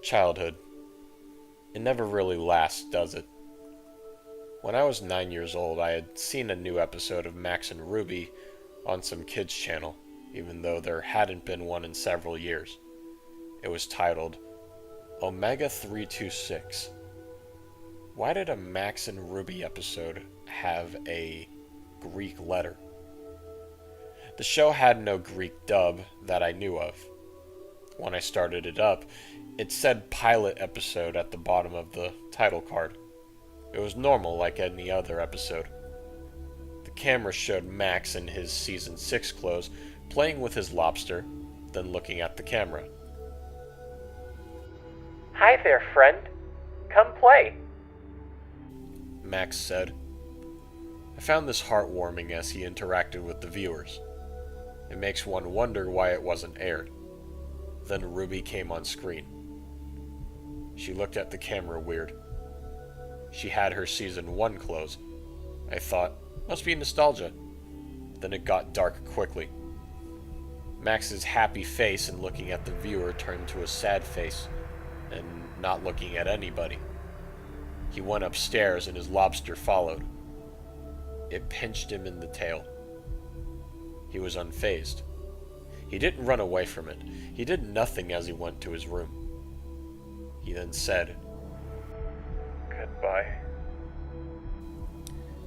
Childhood. It never really lasts, does it? When I was 9 years old, I had seen a new episode of Max and Ruby on some kids' channel, even though there hadn't been one in several years. It was titled Omega 326. Why did a Max and Ruby episode have a Greek letter? The show had no Greek dub that I knew of. When I started it up, it said pilot episode at the bottom of the title card. It was normal like any other episode. The camera showed Max in his season 6 clothes playing with his lobster, then looking at the camera. Hi there, friend. Come play. Max said. I found this heartwarming as he interacted with the viewers. It makes one wonder why it wasn't aired. Then Ruby came on screen. She looked at the camera weird. She had her season 1 clothes. I thought, must be nostalgia. Then it got dark quickly. Max's happy face and looking at the viewer turned to a sad face, and not looking at anybody. He went upstairs and his lobster followed. It pinched him in the tail. He was unfazed. He didn't run away from it. He did nothing as he went to his room. He then said, Goodbye.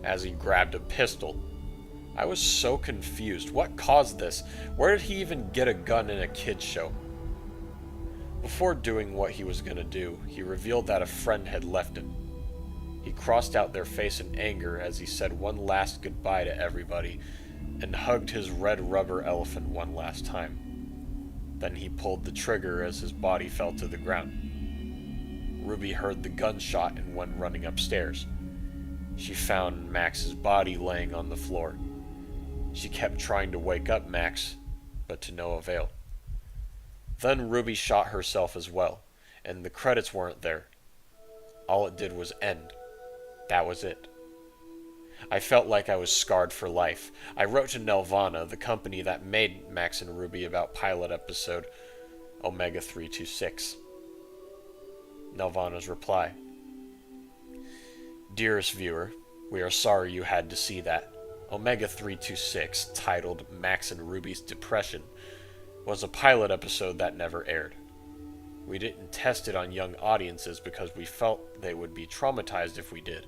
As he grabbed a pistol. I was so confused. What caused this? Where did he even get a gun in a kid's show? Before doing what he was gonna do, he revealed that a friend had left him. He crossed out their face in anger as he said one last goodbye to everybody and hugged his red rubber elephant one last time. Then he pulled the trigger as his body fell to the ground. Ruby heard the gunshot and went running upstairs. She found Max's body laying on the floor. She kept trying to wake up Max, but to no avail. Then Ruby shot herself as well, and the credits weren't there. All it did was end. That was it. I felt like I was scarred for life. I wrote to Nelvana, the company that made Max and Ruby about pilot episode Omega 326. Nelvana's reply. Dearest viewer, we are sorry you had to see that. Omega 326, titled Max and Ruby's Depression, was a pilot episode that never aired. We didn't test it on young audiences because we felt they would be traumatized if we did.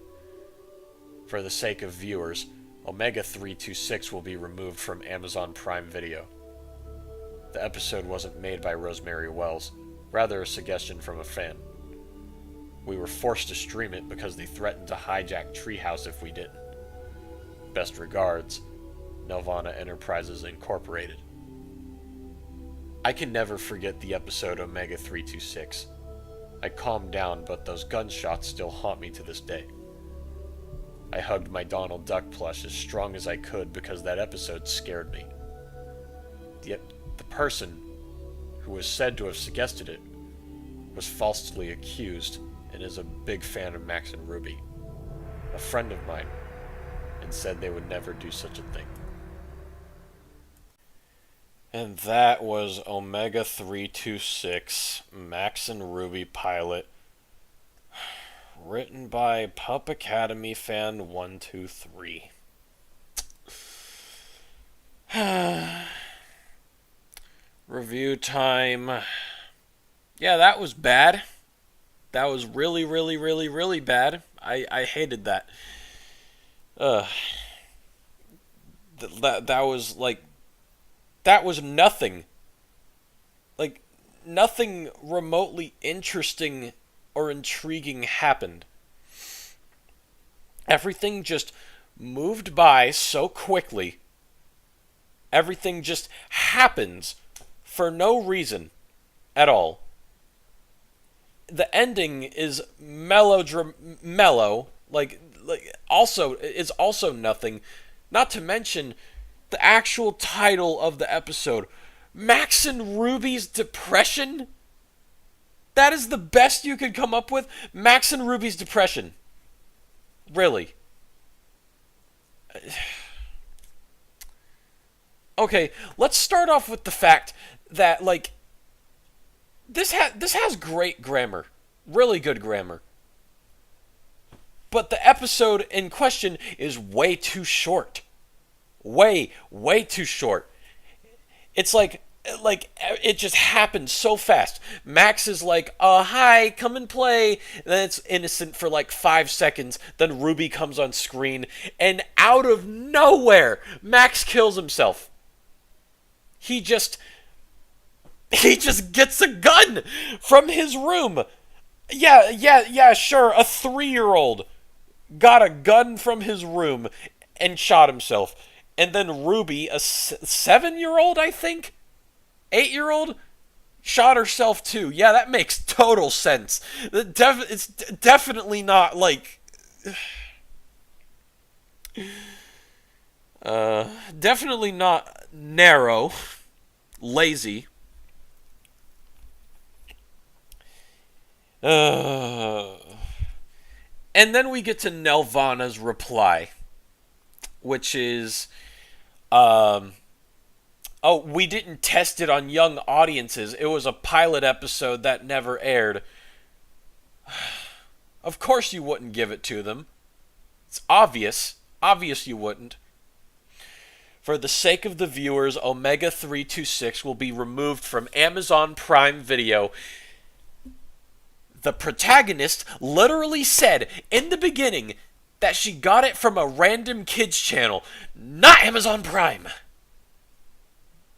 For the sake of viewers, Omega 326 will be removed from Amazon Prime Video. The episode wasn't made by Rosemary Wells, rather a suggestion from a fan. We were forced to stream it because they threatened to hijack Treehouse if we didn't. Best regards, Nelvana Enterprises Incorporated. I can never forget the episode Omega 326. I calmed down, but those gunshots still haunt me to this day. I hugged my Donald Duck plush as strong as I could because that episode scared me. Yet the person who was said to have suggested it was falsely accused and is a big fan of Max and Ruby. A friend of mine, and said they would never do such a thing. And that was Omega 326, Max and Ruby pilot, written by PupAcademyFan123. Review time. Yeah, that was bad. That was really, really, really, really bad. I hated that. That was like, that was nothing. Like, nothing remotely interesting or intriguing happened. Everything just moved by so quickly. Everything just happens for no reason at all. The ending is mellow, also is also nothing. Not to mention the actual title of the episode, Max and Ruby's Depression. That is the best you could come up with? Max and Ruby's Depression. Really? Okay, let's start off with the fact that, like, this has great grammar, really good grammar. But the episode in question is way too short. Way too short. It's like it just happened so fast. Max is like, hi, come and play. And then it's innocent for like 5 seconds. Then Ruby comes on screen, and out of nowhere, Max kills himself. He just gets a gun from his room. Yeah, sure. A 3-year-old got a gun from his room and shot himself. And then Ruby, a 7-year-old, I think, 8-year-old, shot herself too. Yeah, that makes total sense. It's definitely not like... definitely not narrow, lazy. And then we get to Nelvana's reply, which is, we didn't test it on young audiences. It was a pilot episode that never aired. Of course you wouldn't give it to them. It's obvious. Obvious you wouldn't. For the sake of the viewers, Omega326 will be removed from Amazon Prime Video. The protagonist literally said in the beginning that she got it from a random kids channel, not Amazon Prime.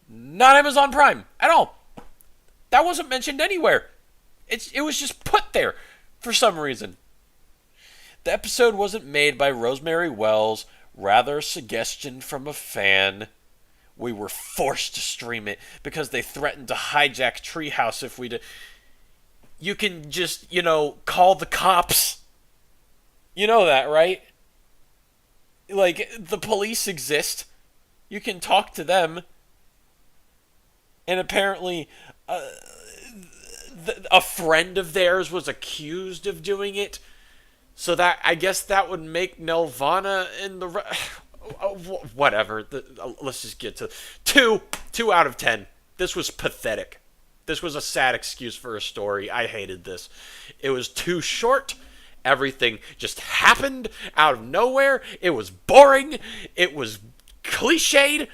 Not Amazon Prime at all. That wasn't mentioned anywhere. It was just put there for some reason. The episode wasn't made by Rosemary Wells, rather a suggestion from a fan. We were forced to stream it because they threatened to hijack Treehouse if we did. You can just, call the cops. You know that, right? Like, the police exist. You can talk to them. And apparently, a friend of theirs was accused of doing it. So that, I guess that would make Nelvana in the... whatever. Let's just get to... 2 out of 10. This was pathetic. This was a sad excuse for a story. I hated this. It was too short. Everything just happened out of nowhere. It was boring. It was cliched.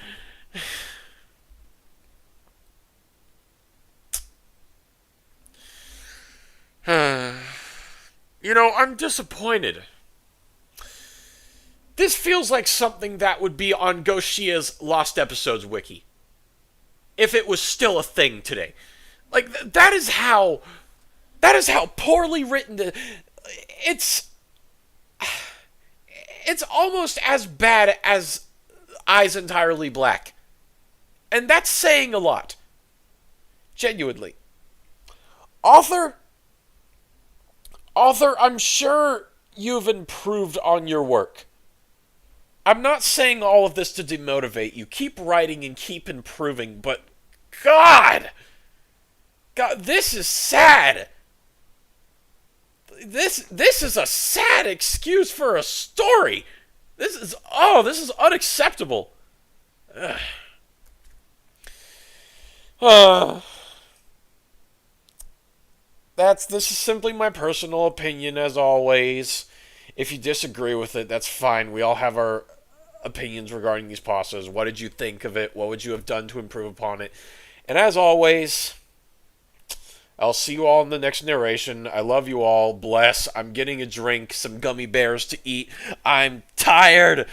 I'm disappointed. This feels like something that would be on Goshia's Lost Episodes wiki. If it was still a thing today. Like, that is how poorly written it's almost as bad as Eyes Entirely Black. And that's saying a lot. Genuinely. Author, I'm sure you've improved on your work. I'm not saying all of this to demotivate you. Keep writing and keep improving, but God, this is sad. This is a sad excuse for a story. This is unacceptable. This is simply my personal opinion, as always. If you disagree with it, that's fine. We all have our opinions regarding these pastas. What did you think of it? What would you have done to improve upon it? And as always, I'll see you all in the next narration. I love you all. Bless. I'm getting a drink, some gummy bears to eat. I'm tired.